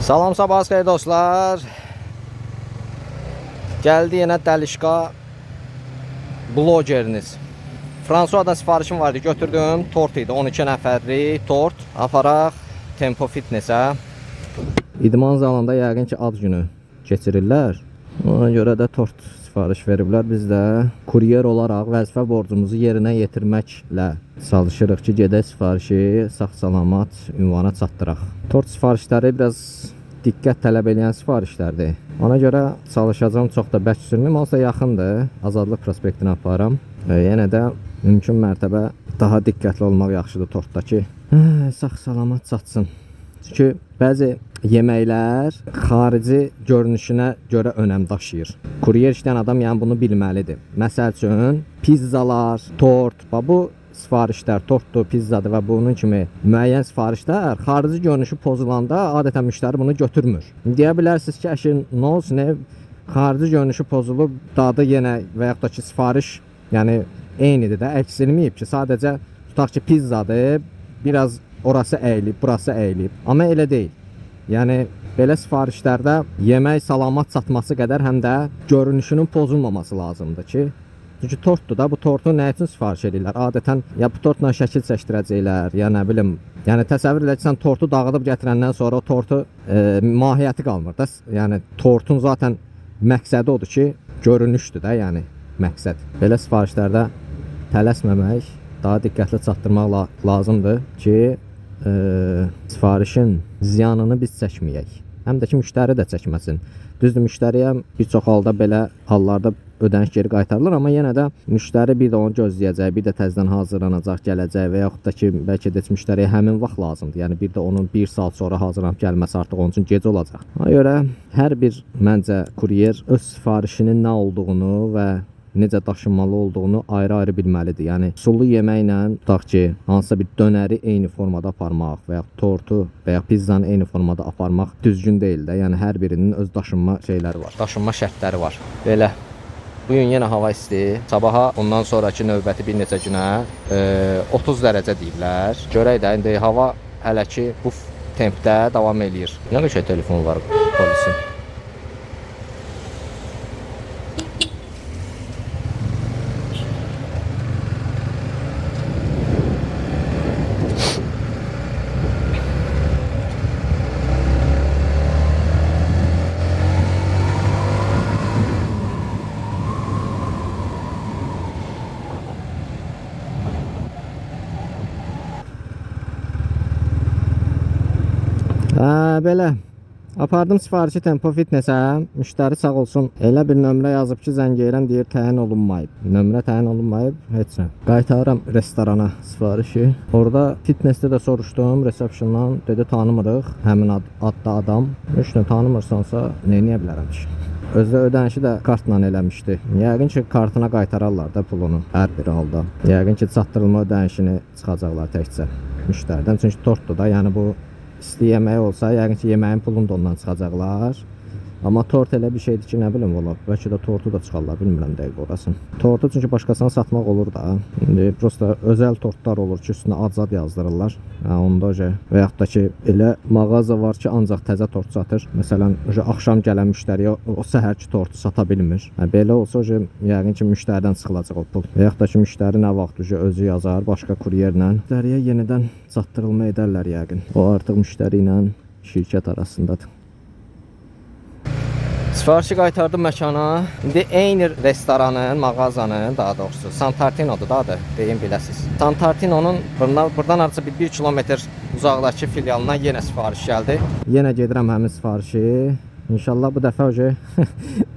Salam sabah xeyir dostlar. Geldi yine Dəlişqa blogeriniz. Fransuadan sifarişim vardı, götürdüm. Tort idi, 12 nəfərlik tort. Aparaq Tempo Fitness'ə. İdman zalında yəqin ki ad günü keçirirlər. Ona görə də tort sifariş veriblər. Biz də kuryer olaraq vəzifə borcumuzu yerinə yetirməklə çalışırıq ki, gedək sifarişi sağ-salamat ünvana çatdıraq. Tort sifarişləri biraz diqqət tələb edən sifarişlərdir. Ona görə çalışacağım, çox da bərk sürməyim. Olsa yaxındır, Azadlıq prospektinə aparam. Yenə də mümkün mərtəbə daha diqqətli olmaq yaxşıdır tortda ki, sağ-salamat çatsın. Çünki bəzi yeməklər xarici görünüşünə görə önəm daşıyır. Kuryer işləyən adam yəni bunu bilməlidir. Məsəl üçün pizzalar, tort, bu sifarişlər, tortdur, pizzadır və bunun kimi müəyyən sifarişlər xarici görünüşü pozulanda adətən müştəri bunu götürmür. Deyə bilərsiniz ki, əşin nə olsun, xarici görünüşü pozulub, dadı yenə və yaxud da ki, sifariş yəni eynidir də, əksilməyib ki, sadəcə tutaq ki, pizzadır, biraz orası əyilib, burası əyilib. Amma elə deyil. Yəni belə sifarişlərdə yemək salamat çatması qədər həm də görünüşünün pozulmaması lazımdır ki, çünki tortdur da, bu tortu nə üçün sifariş edirlər? Adətən ya bu tortla şəkil çəkdirəcəklər, ya nə bilim, yəni təsəvvür edək ki, sən tortu dağıdıb gətirəndən sonra o tortu mahiyyəti qalmır da. Yəni tortun zaten məqsədi odur ki, görünüşdür də, yəni məqsəd. Belə sifarişlərdə tələsməmək, daha diqqətli çatdırmaq lazımdır ki, sifarişin ziyanını biz çəkməyək. Həm də ki, müştəri də çəkməsin. Düzdür, müştəriyə bir çox halda belə hallarda ödəniş geri qaytarılır, amma yenə də müştəri bir də onu gözləyəcək, bir də təzədən hazırlanacaq, gələcək və yaxud da ki, bəlkə də müştəriyə həmin vaxt lazımdır. Yəni bir də onun 1 saat sonra hazırlanıb gəlməsi artıq onun üçün gec olacaq. Ona görə hər bir məncə kuryer öz sifarişinin nə olduğunu və necə daşınmalı olduğunu ayrı-ayrı bilməlidir. Yəni sulu yeməklə tutaq ki, hansısa bir dönəri eyni formada aparmaq və ya tortu və ya pizzanı eyni formada aparmaq düzgün deyil də. Yəni hər birinin öz daşınma şeyləri var, daşınma şərtləri var. Belə. Bugün yenə hava isti. Sabaha ondan sonraki növbəti bir neçə günə 30 dərəcə deyirlər. Görək də indi hava hələ ki bu tempdə davam eləyir. Nə qədər telefon var polisin? Belə apardım sifarişi Tempo Fitness'ə. Müştəri sağ olsun elə bir nömrə yazıb ki, zəng edirəm, deyir təyin olunmayıb. Nömrə təyin olunmayıb, heç nə. Qaytarıram restorana sifarişi. Orada fitnessdə də soruşdum resepsiyondan, dedi tanımırıq həmin adda adam. Heç nə tanımırsansa nə edə bilərəm ki? Özdə ödənişi də kartla eləmişdi. Yəqin ki, kartına qaytararlar da pulunu hər bir halda. Yəqin ki, çatdırılma ödənişini çıxacaqlar təkcə müştəridən. Çünki tortdur da, yəni bu isti yemək olsa, yəqin ki, yeməyin pulunu da ondan çıxacaqlar. Amma tort elə bir şeydir ki, nə bilim olar. Bəlkə də tortu da çıxarlar, bilmirəm dəqiq orasını. Tortu çünki başqasına satmaq olur da. İndi prosta özəl tortlar olur ki, üstünə ad yazdırırlar. Onda və yaxud da ki, elə mağaza var ki, ancaq təzə tort satır. Məsələn, axşam gələn müştəriyə o səhərki tortu sata bilmir. Belə olsa, yəqin ki, müştəridən çıxılacaq o pul. Və yaxud da ki, müştəri nə vaxt özü yazar, başqa kuryerlə. Müştəriyə yenidən çatdırılma edərlər yəqin. O artıq müştəri ilə şirkət arasındadır. Sifarişi qaytardım məkana. İndi eyni restoranın, mağazanın, daha doğrusu Santartino'dur da adı, deyim biləsiniz. Santartino'nun buradan artıq 1 kilometr uzaqdakı filialına yenə sifariş gəldi. Yenə gedirəm həmin sifarişi. İnşallah bu dəfə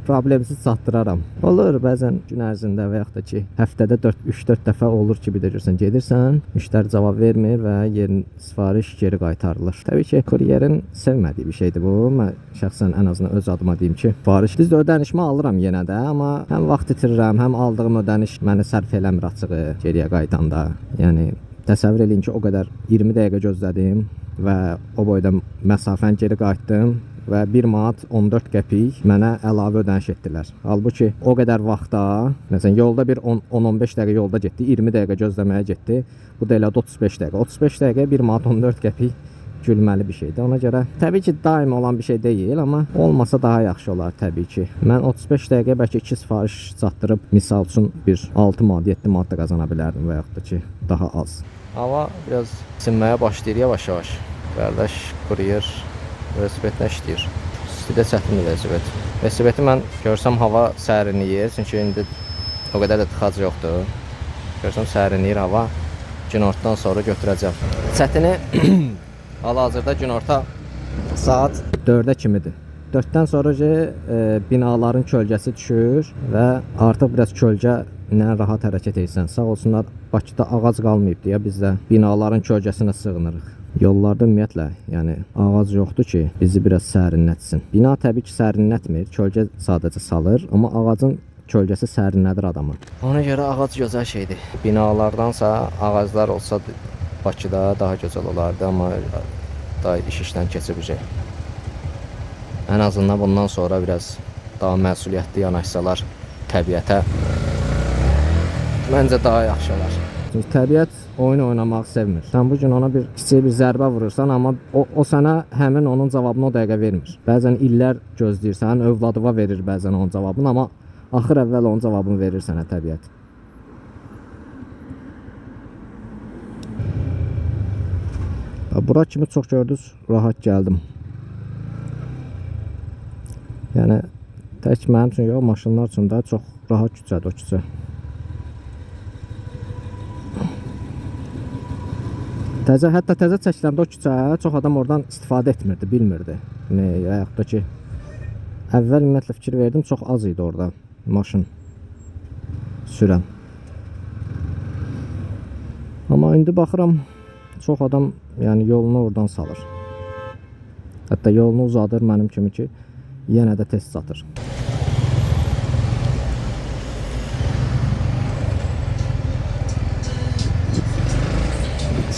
problemsiz çatdıraram. Olur, bəzən gün ərzində və yaxud da ki, həftədə 3-4 dəfə olur ki, bilirsən, gedirsən, müştəri cavab vermir və yerin sifariş geri qaytarılır. Təbii ki, kuryerin sevmədiyi bir şeydir bu. Mən şəxsən ən azından öz adıma deyim ki, sifariş düzdür, ödənişimi alıram yenə də, amma həm vaxt itirirəm, həm aldığım ödəniş məni sərf eləmir açığı geriyə qayıdanda. Yəni təsəvvür edin ki, o qədər 20 dəqiqə gözlədim və o boyda məsafəni geri qayıtdım. Və 1 manat 14 qəpik mənə əlavə ödəniş etdilər. Halbuki o qədər vaxtda, məsələn, yolda bir 10-15 dəqiqə yolda getdi, 20 dəqiqə gözləməyə getdi. Bu da elə 35 dəqiqə. 35 dəqiqə 1 manat 14 qəpik gülməli bir şeydir. Ona görə təbii ki, daim olan bir şey deyil, amma olmasa daha yaxşı olar təbii ki. Mən 35 dəqiqə bəlkə 2 sifariş çatdırıb, misal üçün bir 6 manat, 7 manat da qazana bilərdim və yaxud da ki, daha az. Hava biraz isinməyə başlayır yavaş-yavaş. Qardaş kuryer velosipedlə işləyir. İstidə çətindir velosiped. Velosipedi mən görsəm hava sərinləyir, çünki indi o qədər də tıxac yoxdur. Görsəm sərinləyir hava. Günortadan sonra götürəcəm. Çətini hal-hazırda günorta saat 4-ə kimidir. 4-dən sonra binaların kölgəsi düşür və artıq biraz kölgə ilə rahat hərəkət etsən. Sağ olsunlar, Bakıda ağac qalmayıb deyə biz də binaların kölgəsinə sığınırıq. Yollarda ümumiyyətlə, yəni ağac yoxdur ki, bizi biraz sərinlətsin. Bina təbii ki, sərinlətmir, kölgə sadəcə salır, amma ağacın kölgəsi sərinlədir adamı. Ona görə ağac gözəl şeydir. Binalardansa ağaclar olsa Bakıda daha gözəl olardı, amma daha iş işdən keçibəcək. Ən azından bundan sonra biraz daha məsuliyyətli yanaşsalar təbiətə, məncə daha yaxşı olar. Çünki təbiət oyun oynamaq sevmir. Sən bugün ona bir kiçik bir zərbə vurursan, amma o sənə həmin onun cavabını o dəqiqə vermir. Bəzən illər gözləyirsən, övladıva verir bəzən onun cavabını, amma axır əvvəl onun cavabını verir sənə təbiət. Bura kimi çox gördünüz, rahat gəldim. Yəni tək mənim üçün yox, maşınlar üçün də çox rahat küçədir o küçə. Hətta təzə çəkiləndə o küçə çox adam oradan istifadə etmirdi, bilmirdi. Və yaxud da ki, əvvəl ümumiyyətlə fikir verdim, çox az idi orada maşın sürən. Amma indi baxıram, çox adam yəni yolunu oradan salır. Hətta yolunu uzadır mənim kimi ki, yenə də tez çatır.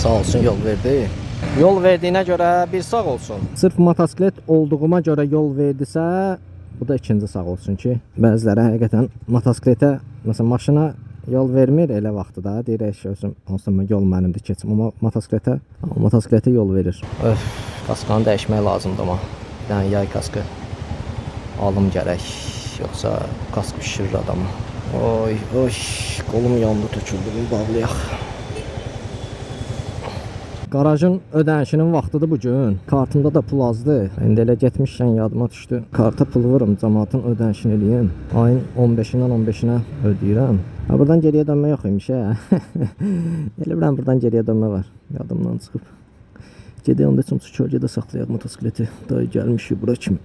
Sağ olsun yol verdi. Yol verdiyinə görə bir sağ olsun. Sırf motosiklet olduğuma görə yol verdisə, bu da ikinci sağ olsun ki, bəziləri həqiqətən motosikletə, məsələn maşına yol vermir elə vaxtı da, deyir eşiyorsun, onsuz yol mənimdir keçim, amma motosikletə yol verir. Öf, kaskanı dəyişmək lazımdır amma. Bir dənə yay kaskı alım gərək, yoxsa kask pişirir adamı. Oy, oy, qolum yandı, töküldü, bunu bağlayaq. Garajın ödənişinin vaxtıdır bugün. Kartımda da pul azdı. İndi elə getmişkən yadıma düşdü. Karta pul vurum, cəmaatın ödənişini eləyim. Ayın 15-dən 15-nə ödəyirəm. Buradan geriyə dönmə yox imiş hə. Elə bilən buradan geriyə dönmə var. Yadımdan çıxıb. Gedək onda üçün kölgədə saxlayaq motosikleti. Dayı gəlmişik bura kimi.